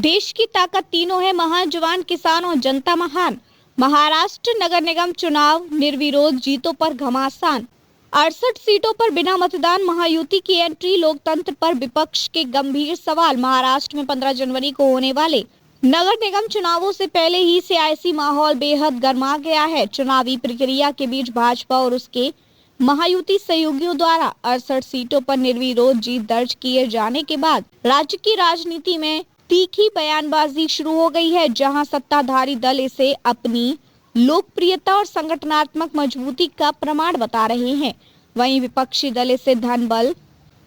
देश की ताकत तीनों है, महान जवान, किसान और जनता महान। महाराष्ट्र नगर निगम चुनाव निर्विरोध जीतों पर घमासान। 68 सीटों पर बिना मतदान महायुति की एंट्री, लोकतंत्र पर विपक्ष के गंभीर सवाल। महाराष्ट्र में 15 जनवरी को होने वाले नगर निगम चुनावों से पहले ही सियासी माहौल बेहद गर्मा गया है। चुनावी प्रक्रिया के बीच भाजपा और उसके महायुति सहयोगियों द्वारा 68 सीटों पर निर्विरोध जीत दर्ज किए जाने के बाद राज्य की राजनीति में तीखी बयानबाजी शुरू हो गई है, जहां सत्ताधारी दल इसे अपनी लोकप्रियता और संगठनात्मक मजबूती का प्रमाण बता रहे हैं। वहीं विपक्षी दल इसे धन बल,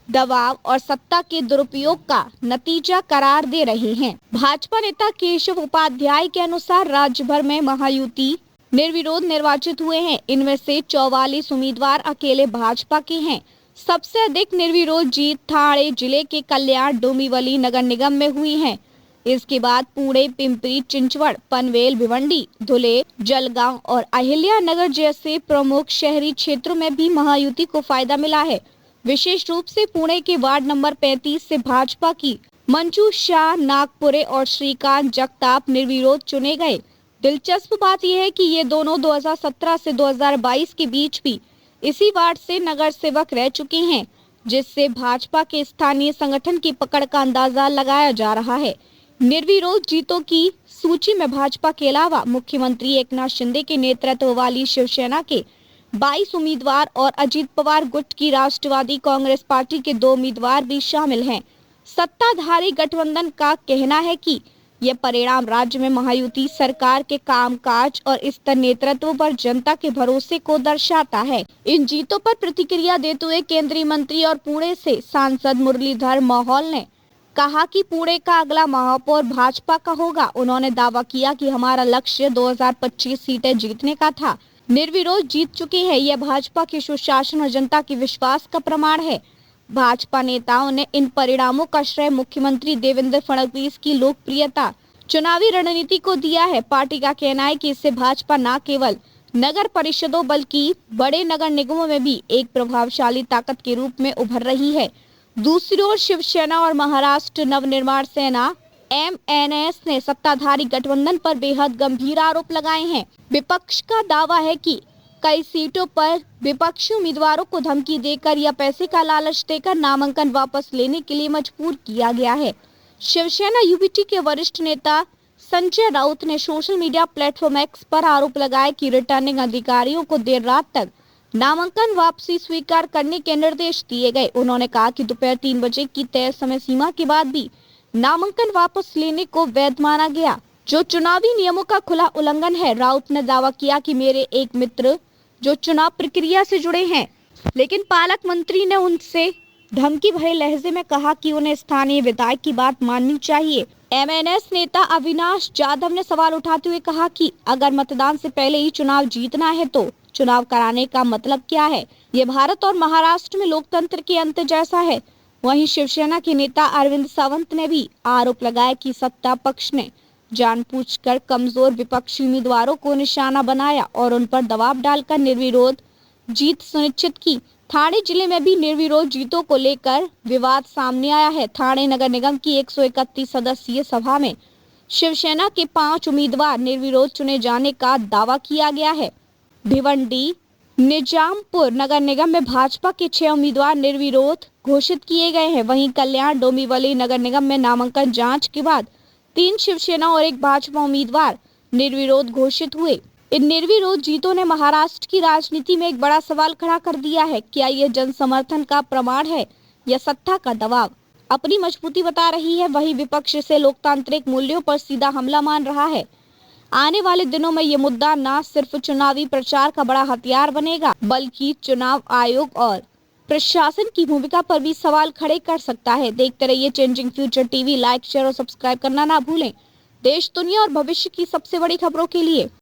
दबाव और सत्ता के दुरुपयोग का नतीजा करार दे रहे हैं। भाजपा नेता केशव उपाध्याय के अनुसार राज्य भर में महायुति निर्विरोध निर्वाचित हुए हैं। इनमें से 44 उम्मीदवार अकेले भाजपा के हैं। सबसे अधिक निर्विरोध जीत ठाणे जिले के कल्याण डोंबिवली नगर निगम में हुई है। इसके बाद पुणे, पिंपरी चिंचवड़, पनवेल, भिवंडी, धुले, जलगांव और अहिल्या नगर जैसे प्रमुख शहरी क्षेत्रों में भी महायुति को फायदा मिला है। विशेष रूप से पुणे के वार्ड नंबर 35 से भाजपा की मंजू शाह, नागपुरे और श्रीकांत जगताप निर्विरोध चुने गए। दिलचस्प बात यह है कि ये दोनों 2017 से 2022 के बीच भी इसी वार्ड से नगर सेवक रह चुके हैं, जिससे भाजपा के स्थानीय संगठन की पकड़ का अंदाजा लगाया जा रहा है। निर्विरोध जीतों की सूची में भाजपा के अलावा मुख्यमंत्री एकनाथ शिंदे के नेतृत्व वाली शिवसेना के 22 उम्मीदवार और अजीत पवार गुट की राष्ट्रवादी कांग्रेस पार्टी के 2 उम्मीदवार भी शामिल हैं। सत्ताधारी गठबंधन का कहना है कि यह परिणाम राज्य में महायुति सरकार के कामकाज और स्थिर नेतृत्व पर जनता के भरोसे को दर्शाता है। इन जीतों पर प्रतिक्रिया देते हुए केंद्रीय मंत्री और पुणे से सांसद मुरलीधर मोहोल ने कहा कि पुणे का अगला महापौर भाजपा का होगा। उन्होंने दावा किया कि हमारा लक्ष्य 2025 सीटें जीतने का था। निर्विरोध जीत चुके हैं। यह भाजपा के सुशासन और जनता के विश्वास का प्रमाण है। भाजपा नेताओं ने इन परिणामों का श्रेय मुख्यमंत्री देवेंद्र फडणवीस की लोकप्रियता, चुनावी रणनीति को दिया है। पार्टी का कहना है कि इससे भाजपा न केवल नगर परिषदों बल्कि बड़े नगर निगमों में भी एक प्रभावशाली ताकत के रूप में उभर रही है। दूसरी ओर शिवसेना और महाराष्ट्र नवनिर्माण सेना MNS ने सत्ताधारी गठबंधन पर बेहद गंभीर आरोप लगाए हैं। विपक्ष का दावा है कि कई सीटों पर विपक्षी उम्मीदवारों को धमकी देकर या पैसे का लालच देकर नामांकन वापस लेने के लिए मजबूर किया गया है। शिवसेना UBT के वरिष्ठ नेता संजय राउत ने सोशल मीडिया प्लेटफॉर्म X पर आरोप लगाया कि रिटर्निंग अधिकारियों को देर रात तक नामांकन वापसी स्वीकार करने के निर्देश दिए गए। उन्होंने कहा कि दोपहर 3 बजे की तय समय सीमा के बाद भी नामांकन वापस लेने को वैध माना गया, जो चुनावी नियमों का खुला उल्लंघन है। राउत ने दावा किया कि मेरे एक मित्र जो चुनाव प्रक्रिया से जुड़े हैं, लेकिन पालक मंत्री ने उनसे धमकी भरे लहजे में कहा कि उन्हें स्थानीय विधायक की बात माननी चाहिए। MNS नेता अविनाश जाधव ने सवाल उठाते हुए कहा कि अगर मतदान से पहले ही चुनाव जीतना है तो चुनाव कराने का मतलब क्या है? ये भारत और महाराष्ट्र में लोकतंत्र के अंत जैसा है। वहीं शिवसेना के नेता अरविंद सावंत ने भी आरोप लगाया कि सत्ता पक्ष ने जानबूझकर कमजोर विपक्षी उम्मीदवारों को निशाना बनाया और उन पर दबाव डालकर निर्विरोध जीत सुनिश्चित की। ठाणे जिले में भी निर्विरोध जीतों को लेकर विवाद सामने आया है। ठाणे नगर निगम की 131 सदस्यीय सभा में शिवसेना के 5 उम्मीदवार निर्विरोध चुने जाने का दावा किया गया है। भिवंडी, निजामपुर नगर निगम में भाजपा के 6 उम्मीदवार निर्विरोध घोषित किए गए हैं। वहीं कल्याण डोंबिवली नगर निगम में नामांकन जांच के बाद 3 शिवसेना और 1 भाजपा उम्मीदवार निर्विरोध घोषित हुए। इन निर्विरोध जीतों ने महाराष्ट्र की राजनीति में एक बड़ा सवाल खड़ा कर दिया है। क्या ये जन समर्थन का प्रमाण है या सत्ता का दबाव अपनी मजबूती बता रही है? वही विपक्ष से लोकतांत्रिक मूल्यों पर सीधा हमला मान रहा है। आने वाले दिनों में ये मुद्दा न सिर्फ चुनावी प्रचार का बड़ा हथियार बनेगा, बल्कि चुनाव आयोग और प्रशासन की भूमिका पर भी सवाल खड़े कर सकता है। देखते रहिए changing future TV. Like, share और सब्सक्राइब करना ना भूलें। देश, दुनिया और भविष्य की सबसे बड़ी खबरों के लिए।